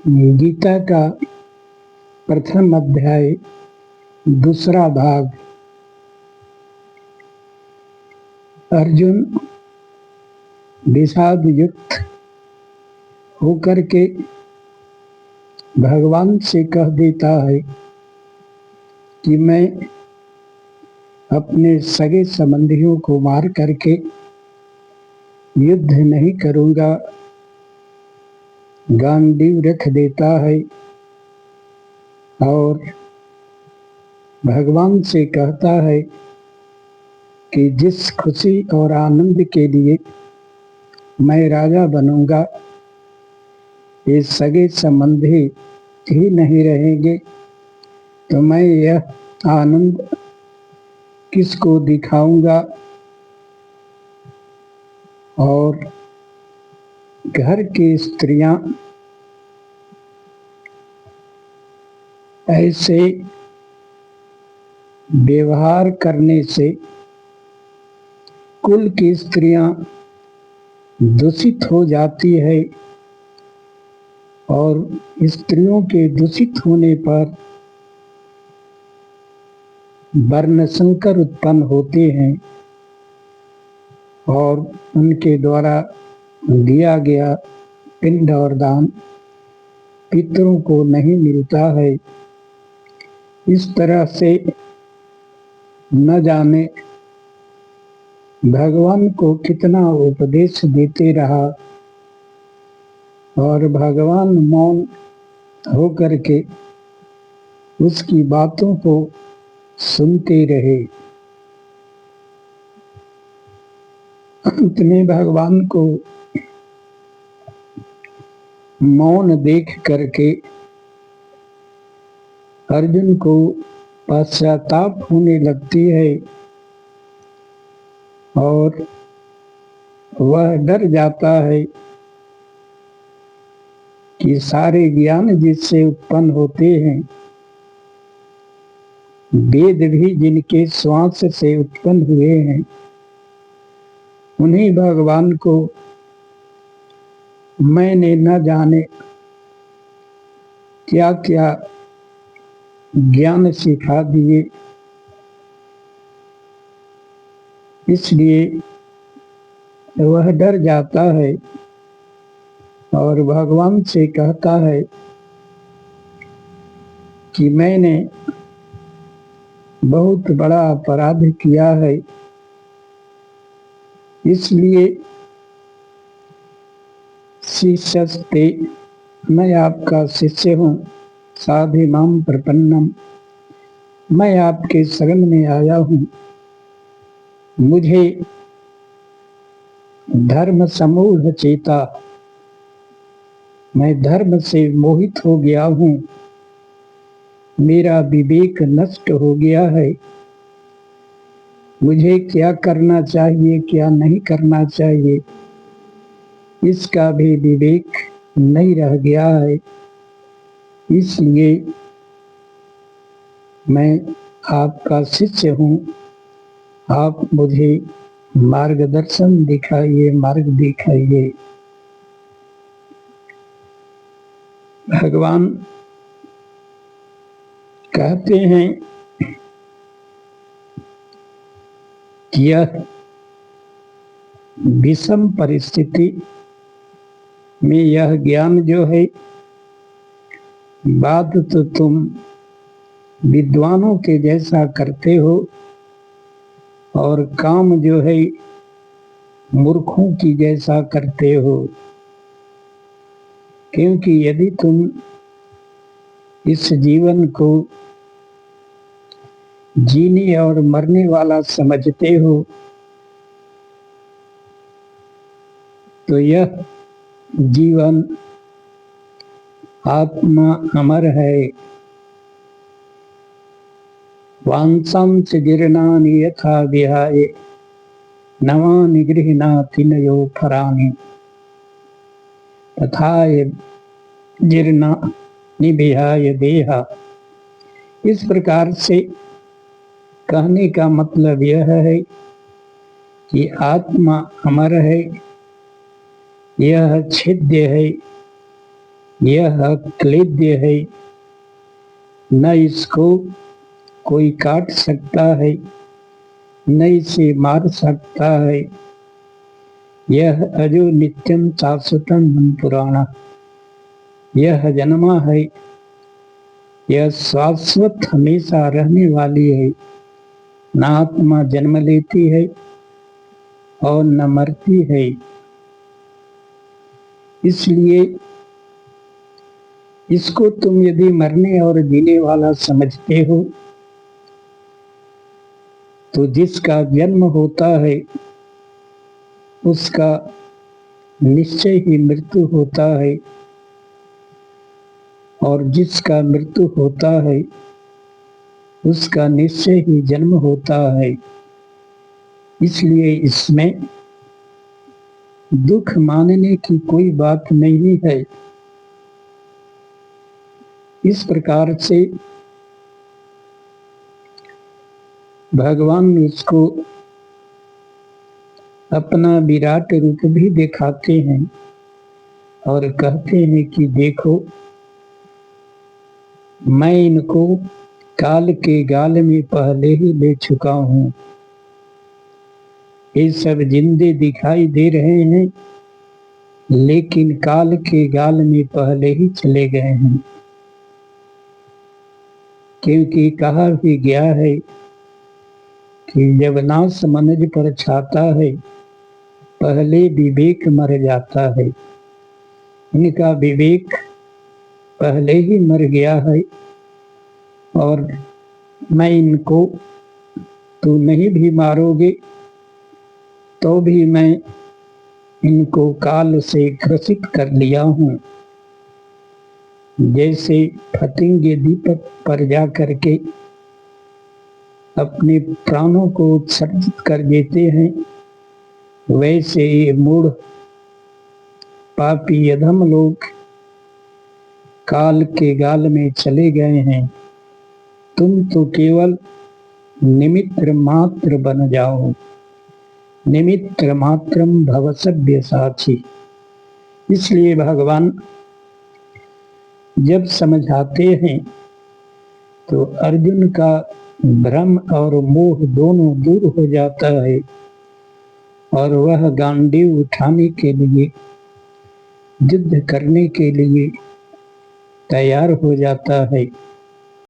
गीता का प्रथम अध्याय दूसरा भाग। अर्जुन विषाद युक्त होकर के भगवान से कह देता है कि मैं अपने सगे संबंधियों को मार करके युद्ध नहीं करूंगा। गांडीव रख देता है और भगवान से कहता है कि जिस खुशी और आनंद के लिए मैं राजा बनूंगा, ये सगे संबंधी ही नहीं रहेंगे, तो मैं यह आनंद किसको दिखाऊंगा। और घर की स्त्रियां ऐसे व्यवहार करने से कुल की स्त्रियां दूषित हो जाती है और स्त्रियों के दूषित होने पर वर्ण संकर उत्पन्न होते हैं और उनके द्वारा दिया गया पिंड और दान पितरों को नहीं मिलता है। इस तरह से न जाने भगवान को कितना उपदेश देते रहा और भगवान मौन होकर के उसकी बातों को सुनते रहे। अंत में भगवान को मौन देख करके अर्जुन को पश्चाताप होने लगती है और वह डर जाता है कि सारे ज्ञान जिससे उत्पन्न होते हैं, वेद भी जिनके श्वास से उत्पन्न हुए हैं, उन्हीं भगवान को मैंने न जाने क्या क्या ज्ञान सिखा दिए। इसलिए वह डर जाता है और भगवान से कहता है कि मैंने बहुत बड़ा अपराध किया है, इसलिए शिष्यस्ते, मैं आपका शिष्य हूँ। साधिमाम प्रपन्नम, मैं आपके शरण में आया हूँ। मुझे धर्म समूढ़ चेता, मैं धर्म से मोहित हो गया हूँ, मेरा विवेक नष्ट हो गया है। मुझे क्या करना चाहिए क्या नहीं करना चाहिए इसका भी विवेक नहीं रह गया है। इसलिए मैं आपका शिष्य हूँ, आप मुझे मार्गदर्शन दिखाइए, मार्ग दिखाइए। भगवान कहते हैं कि यह विषम परिस्थिति में यह ज्ञान जो है, बात तो तुम विद्वानों के जैसा करते हो और काम जो है मूर्खों की जैसा करते हो। क्योंकि यदि तुम इस जीवन को जीने और मरने वाला समझते हो, तो यह जीवन आत्मा अमर है। वांसांस जीर्णानि यथा विहाय नवानि गृह्णाति नयो फराणि तथा जीर्णानि विहाय देहा। इस प्रकार से कहने का मतलब यह है कि आत्मा अमर है, यह छिद्य है, यह क्लेद्य है, न इसको कोई काट सकता है, न इसे मार सकता है। यह अजो नित्यम शाश्वतम पुराणा, यह जन्मा है, यह शाश्वत हमेशा रहने वाली है। न आत्मा जन्म लेती है और न मरती है। इसलिए इसको तुम यदि मरने और जीने वाला समझते हो तो जिसका जन्म होता है उसका निश्चय ही मृत्यु होता है, और जिसका मृत्यु होता है उसका निश्चय ही जन्म होता है। इसलिए इसमें दुख मानने की कोई बात नहीं है। इस प्रकार से भगवान उसको अपना विराट रूप भी दिखाते हैं और कहते हैं कि देखो, मैं इनको काल के गाल में पहले ही ले चुका हूँ। ये सब जिंदे दिखाई दे रहे हैं, लेकिन काल के गाल में पहले ही चले गए हैं। क्योंकि कहा भी गया है कि जब नाश मनुज पर छाता है, पहले विवेक मर जाता है। इनका विवेक पहले ही मर गया है, और मैं इनको, तू नहीं भी मारोगे तो भी मैं इनको काल से ग्रसित कर लिया हूँ। जैसे फतिंगे दीपक पर जा करके अपने प्राणों को उत्सर्जित कर देते हैं, वैसे ये मूढ़ पापी अधम लोग काल के गाल में चले गए हैं। तुम तो केवल निमित्त मात्र बन जाओ। निमित्त मात्रम भव सभ्य साची। इसलिए भगवान जब समझाते हैं तो अर्जुन का भ्रम और मोह दोनों दूर हो जाता है, और वह गांडीव उठाने के लिए, युद्ध करने के लिए तैयार हो जाता है।